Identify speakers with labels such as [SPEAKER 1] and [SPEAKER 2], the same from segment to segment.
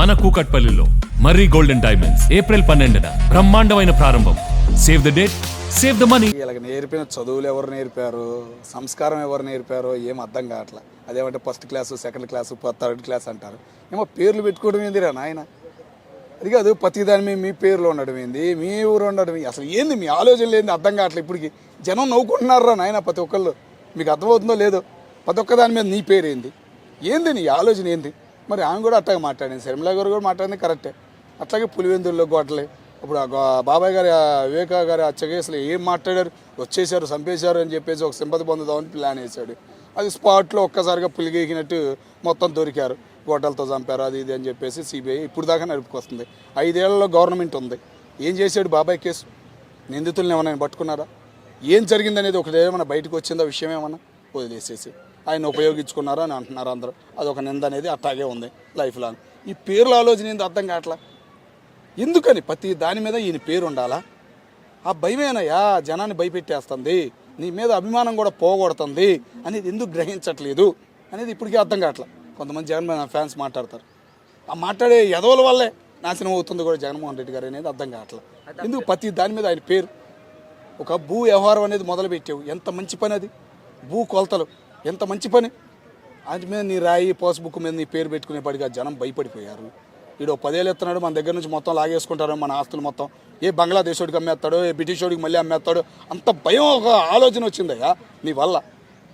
[SPEAKER 1] మన కూకట్పల్లిలో మర్రి golden diamonds April 12న బ్రహ్మాండమైన ప్రారంభం. Save the date, save the money.
[SPEAKER 2] వీళ్ళకి నేర్పిన చదువులు ఎవరు నేర్పారు, సంస్కారం ఎవరు నేర్పారో ఏం అర్థం కావట్లా. అదేమంటే first class, second class, third class అంటారు. ఏమో పేర్లు పెట్టుకోవడం ఏందిరా నాయన. అది కాదు, ప్రతి దాని మీద మీ పేర్లు ఉండడం ఏంది, మీ ఊరు ఉండడం అసలు ఏంది, మీ ఆలోచన లేని అర్థం కావట్లేదు. ఇప్పటికి జనం నవ్వుకుంటున్నారా నాయన ప్రతి ఒక్కళ్ళు. మీకు అర్థమవుతుందో లేదో, ప్రతి ఒక్క దాని మీద నీ పేరు ఏంది, ఏంది నీ ఆలోచన ఏంది. మరి ఆమె కూడా అట్లాగే మాట్లాడింది, శర్మిల గారు కూడా మాట్లాడింది కరెక్టే. అట్లాగే పులివెందుల్లో గోటలే ఇప్పుడు బాబాయ్ గారి వివేకా గారి అచ్చగేసులు ఏం మాట్లాడారు, వచ్చేసారు చంపేశారు అని చెప్పేసి ఒక సింపతి పొందుదామని ప్లాన్ వేశాడు. అది స్పాట్లో ఒక్కసారిగా పులిగేకినట్టు మొత్తం దొరికారు, గోటలతో చంపారు అది ఇది అని చెప్పేసి సిబిఐ ఇప్పుడు దాకా నడుపుకొస్తుంది. 5 ఏళ్లలో గవర్నమెంట్ ఉంది. ఏం చేశాడు బాబాయ్ కేసు, నిందితులను ఏమైనా పట్టుకున్నారా, ఏం జరిగిందనేది ఒకటి ఏమైనా బయటకు వచ్చిందా, విషయం ఏమన్నా వదిలేసేసి ఆయన ఉపయోగించుకున్నారా అని అంటున్నారు అందరూ. అదొక నింద అనేది అట్లాగే ఉంది లైఫ్ లాంగ్. ఈ పేర్ల ఆలోచన ఏంది అర్థం కావట్లా. ఎందుకని ప్రతి దాని మీద ఈయన పేరు ఉండాలా? ఆ భయమేనయ్యా జనాన్ని భయపెట్టేస్తుంది, నీ మీద అభిమానం కూడా పోగొడుతుంది అనేది ఎందుకు గ్రహించట్లేదు అనేది ఇప్పటికీ అర్థం కావట్లా. కొంతమంది జగన్ ఫ్యాన్స్ మాట్లాడతారు, ఆ మాట్లాడే ఎదవల వల్లే నాశనం అవుతుంది కూడా జగన్మోహన్ రెడ్డి గారు అనేది అర్థం కావట్లా. ఎందుకు ప్రతి దాని మీద ఆయన పేరు. ఒక భూ వ్యవహారం అనేది మొదలుపెట్టావు, ఎంత మంచి పని అది. భూ కొలతలు ఎంత మంచి పని. వాటి మీద నీ రాయి పాస్బుక్ మీద నీ పేరు పెట్టుకునేప్పటికీ జనం భయపడిపోయారు. వీడు 10 ఏళ్ళు ఎత్తున్నాడు, మన దగ్గర నుంచి మొత్తం లాగేసుకుంటారు మన ఆస్తులు మొత్తం. ఏ బంగ్లాదేశోడికి అమ్మేస్తాడో, ఏ బ్రిటిషోడికి మళ్ళీ అమ్మేస్తాడో, అంత భయం ఒక ఆలోచన వచ్చిందయ్యా నీ వల్ల.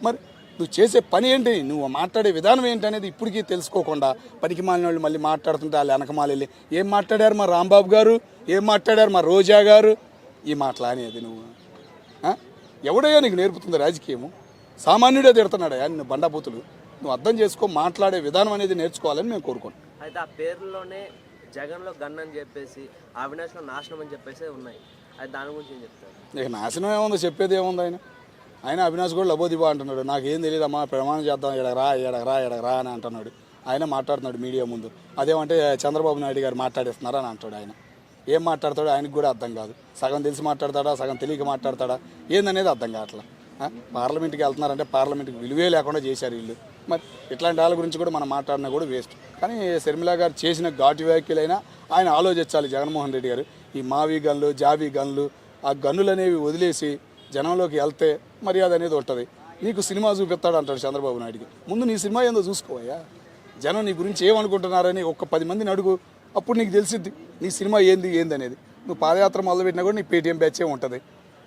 [SPEAKER 2] మరి నువ్వు చేసే పని ఏంటి, నువ్వు మాట్లాడే విధానం ఏంటి అనేది ఇప్పటికీ తెలుసుకోకుండా పనికి మాలిన వాళ్ళు మళ్ళీ మాట్లాడుతుంటే వాళ్ళు వెనకమాలి ఏం మాట్లాడారు మా రాంబాబు గారు, ఏం మాట్లాడారు మా రోజా గారు, ఈ మాటలా అనేది నువ్వు ఎవడయ్యా నీకు నేర్పుతుంది రాజకీయము? సామాన్యుడే తిడుతున్నాడయ్యా నిన్ను బండాబూతులు. నువ్వు అర్థం చేసుకో, మాట్లాడే విధానం అనేది నేర్చుకోవాలని మేము కోరుకుంటాం.
[SPEAKER 3] అయితే ఆ పేర్లోనే జగన్లో గన్ అని చెప్పేసి, అవినాష్లో నాశనం అని చెప్పేసి ఉన్నాయి. అది దాని గురించి ఏం చెప్తారు?
[SPEAKER 2] ఇక నాశనం ఏముందో, చెప్పేది ఏముంది. ఆయన అవినాష్ కూడా లబోదిబా అంటున్నాడు, నాకేం తెలియదమ్మా ప్రమాణం చేద్దాం ఎడగరా అని అంటున్నాడు. ఆయన మాట్లాడుతున్నాడు మీడియా ముందు. అదేమంటే చంద్రబాబు నాయుడు గారు మాట్లాడేస్తున్నారు అని అంటాడు. ఆయన ఏం మాట్లాడతాడో ఆయనకు కూడా అర్థం కాదు. సగం తెలిసి మాట్లాడతాడా, సగం తెలియక మాట్లాడతాడా, ఏందనేది అర్థం కావట్లా. పార్లమెంట్కి వెళ్తున్నారంటే పార్లమెంట్కి విలువే లేకుండా చేశారు వీళ్ళు. మరి ఇట్లాంటి వాళ్ళ గురించి కూడా మనం మాట్లాడినా కూడా వేస్ట్. కానీ శర్మిల గారు చేసిన ఘాటు వ్యాఖ్యలైనా ఆయన ఆలోచించాలి జగన్మోహన్ రెడ్డి గారు. ఈ మావి గన్లు, జాబీ గన్లు, ఆ గన్నులు అనేవి వదిలేసి జనంలోకి వెళ్తే మర్యాద అనేది ఉంటుంది. నీకు సినిమా చూపిస్తాడు అంటాడు చంద్రబాబు నాయుడికి. ముందు నీ సినిమా ఏందో చూసుకోవయ్యా. జనం నీ గురించి ఏమనుకుంటున్నారని ఒక 10 మందిని అడుగు, అప్పుడు నీకు తెలిసిద్ది నీ సినిమా ఏంది అనేది. నువ్వు పాదయాత్ర మొదలుపెట్టినా కూడా నీకు పేటీఎం బ్యాచే ఉంటుంది.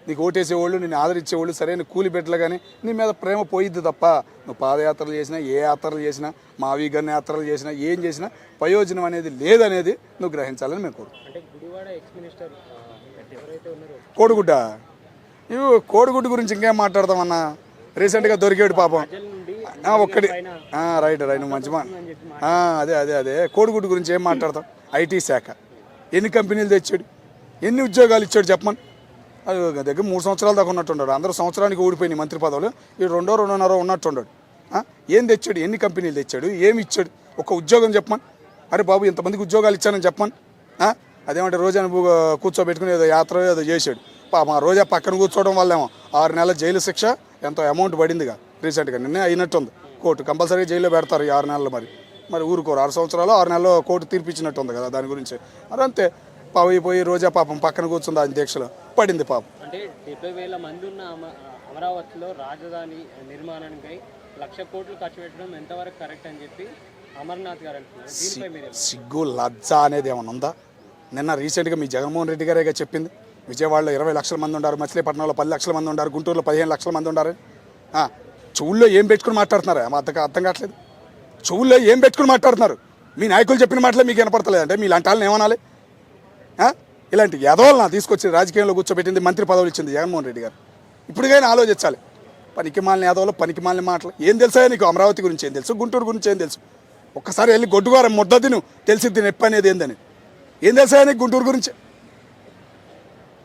[SPEAKER 2] నీకు ఓటేసేవాళ్ళు, నేను ఆదరించేవాళ్ళు సరైన కూలి పెట్టలు కానీ నీ మీద ప్రేమ పోయిద్ది తప్ప నువ్వు పాదయాత్రలు చేసినా, ఏ యాత్రలు చేసినా, మావి గన్ యాత్రలు చేసినా, ఏం చేసినా ప్రయోజనం అనేది లేదనేది నువ్వు గ్రహించాలని మేము కోడిగుడ్డ. ఇవి కోడిగుడ్డు గురించి ఇంకేం మాట్లాడతామన్నా, రీసెంట్గా దొరికాడు పాపం ఒక్కడి. రైట్ నువ్వు మంచి అదే కోడిగుడ్డు గురించి ఏం మాట్లాడతాం. ఐటీ శాఖ ఎన్ని కంపెనీలు తెచ్చాడు, ఎన్ని ఉద్యోగాలు ఇచ్చాడు చెప్పమని. అది దగ్గర 3 సంవత్సరాల దాకా ఉన్నట్టున్నాడు. అందరూ సంవత్సరానికి ఊడిపోయినాయి మంత్రి పదవులు, ఈ 2-2.5 ఉన్నట్టున్నాడు. ఏం తెచ్చాడు, ఎన్ని కంపెనీలు తెచ్చాడు, ఏమి ఇచ్చాడు, ఒక ఉద్యోగం చెప్పమని. అరే బాబు ఇంతమందికి ఉద్యోగాలు ఇచ్చానని చెప్పమని. అదేమంటే రోజాను కూర్చోబెట్టుకుని ఏదో యాత్ర ఏదో చేశాడు. మా రోజా పక్కన కూర్చోవడం వల్లేమో 6 నెలల జైలు శిక్ష ఎంతో అమౌంట్ పడిందిగా రీసెంట్గా, నిన్నే అయినట్టుంది. కోర్టు కంపల్సరీ జైల్లో పెడతారు ఈ 6 నెలలు. మరి ఊరుకోరు. 6 సంవత్సరాలు 6 నెలలు కోర్టు తీర్పిచ్చినట్టు ఉంది కదా దాని గురించి. మరి అంతే పోయి రోజా పాపం పక్కన కూర్చుంది అధ్యక్షులు పడింది పాపం.
[SPEAKER 4] అంటే 70,000 మంది ఉన్న అమరావతిలో రాజధాని నిర్మాణానికై 1,00,000 కోట్లు ఖర్చు పెట్టడం ఎంతవరకు కరెక్ట్ అని చెప్పి అమర్నాథ్ గారు అంటున్నారు.
[SPEAKER 2] సిగ్గు లజ్జ అనేది ఏమైనా ఉందా? నిన్న రీసెంట్గా మీ జగన్మోహన్ రెడ్డి గారేగా చెప్పింది, విజయవాడలో 20 లక్షల మంది ఉన్నారు, మచిలీపట్నంలో 10 లక్షల మంది ఉన్నారు, గుంటూరులో 15 లక్షల మంది ఉన్నారు. చెవుల్లో ఏం పెట్టుకుని మాట్లాడుతున్నారు అర్థం కావట్లేదు. చెవుల్లో ఏం పెట్టుకుని మాట్లాడుతున్నారు? మీ నాయకులు చెప్పిన మాటలే మీకు వినపడతలేదు అంటే మీ లాంటి వాళ్ళని ఏమనాలి? ఇలాంటి ఎదవలను తీసుకొచ్చి రాజకీయంలో కూర్చోబెట్టింది, మంత్రి పదవులు ఇచ్చింది జగన్మోహన్ రెడ్డి గారు. ఇప్పటికైనా ఆలోచించాలి. పనికి మాలిన ఎదవలు, పనికి మాలిన మాటలు. ఏం తెలుసా నీకు? అమరావతి గురించి ఏం తెలుసు, గుంటూరు గురించి ఏం తెలుసు? ఒక్కసారి వెళ్ళి గొడ్డుగారం ముద్దది నువ్వు తెలిసిద్ది నొప్పి అనేది ఏందని. ఏం తెలుసా నీకు గుంటూరు గురించి?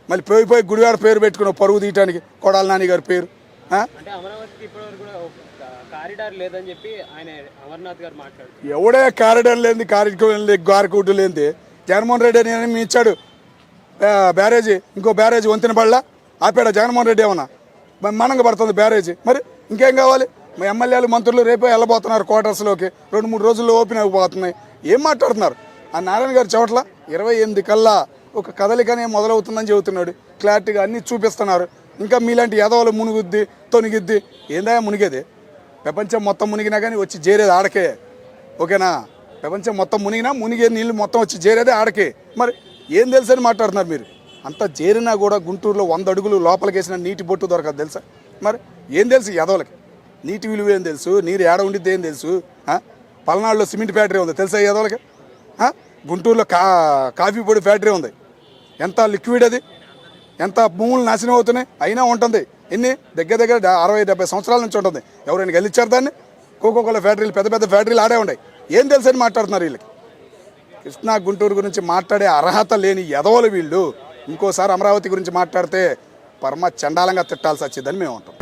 [SPEAKER 2] మళ్ళీ పోయి గుడివాడ పేరు పెట్టుకున్నావు పరువు తీయటానికి, కొడాల నాని గారి పేరు.
[SPEAKER 4] అంటే అమరావతికి ఇప్పటివరకు కూడా కారిడార్ లేదని చెప్పి ఆయన అమర్నాథ్ గారు మాట్లాడుతారు.
[SPEAKER 2] ఎవడే కారిడార్ లేని, గారికూటు లేనిది జగన్మోహన్ రెడ్డి అని మీ ఇచ్చాడు బ్యారేజీ. ఇంకో బ్యారేజీ వంతెన పడలా ఆపాడా జగన్మోహన్ రెడ్డి? ఏమన్నా మనంగా పడుతుంది బ్యారేజీ. మరి ఇంకేం కావాలి? మా ఎమ్మెల్యేలు మంత్రులు రేపే వెళ్ళబోతున్నారు క్వార్టర్స్లోకి, 2-3 రోజుల్లో ఓపెన్ అయిపోతున్నాయి. ఏం మాట్లాడుతున్నారు? ఆ నారాయణ గారు చోట్ల 28 కల్లా ఒక కదలికనే మొదలవుతుందని చెబుతున్నాడు. క్లారిటీగా అన్నీ చూపిస్తున్నారు. ఇంకా మీలాంటి ఎదవలు మునుగుద్ది తొనిగిద్ది ఏందా మునిగేది? ప్రపంచం మొత్తం మునిగినా కానీ వచ్చి చేరేది ఆడకే. ఓకేనా? ప్రపంచం మొత్తం మునిగే నీళ్ళు మొత్తం వచ్చి చేరేది ఆడకే. మరి ఏం తెలుసు అని మాట్లాడుతున్నారు మీరు? అంత చేరినా కూడా గుంటూరులో 100 అడుగులు లోపలికేసిన నీటి బొట్టు దొరకదు తెలుసా? మరి ఏం తెలుసు ఎదవలకి? నీటి విలువ ఏం తెలుసు? నీరు ఏడ ఉండిద్ది ఏం తెలుసు? పల్నాడులో సిమెంట్ ఫ్యాక్టరీ ఉంది తెలుసా ఎదవలకి? గుంటూరులో కాఫీ పొడి ఫ్యాక్టరీ ఉంది. ఎంత లిక్విడ్ అది, ఎంత భూములు నాశనం అవుతున్నాయి. అయినా ఉంటుంది. ఎన్ని దగ్గర 60-70 సంవత్సరాల నుంచి ఉంటుంది. ఎవరైనా గెలిచారు దాన్ని? కోకోకోలా ఫ్యాక్టరీలు, పెద్ద పెద్ద ఫ్యాక్టరీలు ఆడే ఉన్నాయి. ఏం తెలుసు అని మాట్లాడుతున్నారు వీళ్ళకి? కృష్ణా గుంటూరు గురించి మాట్లాడే అర్హత లేని ఎదవలు వీళ్ళు. ఇంకోసారి అమరావతి గురించి మాట్లాడితే పరమ చండాలంగా తిట్టాల్సి వచ్చిందని మేము ఉంటాం.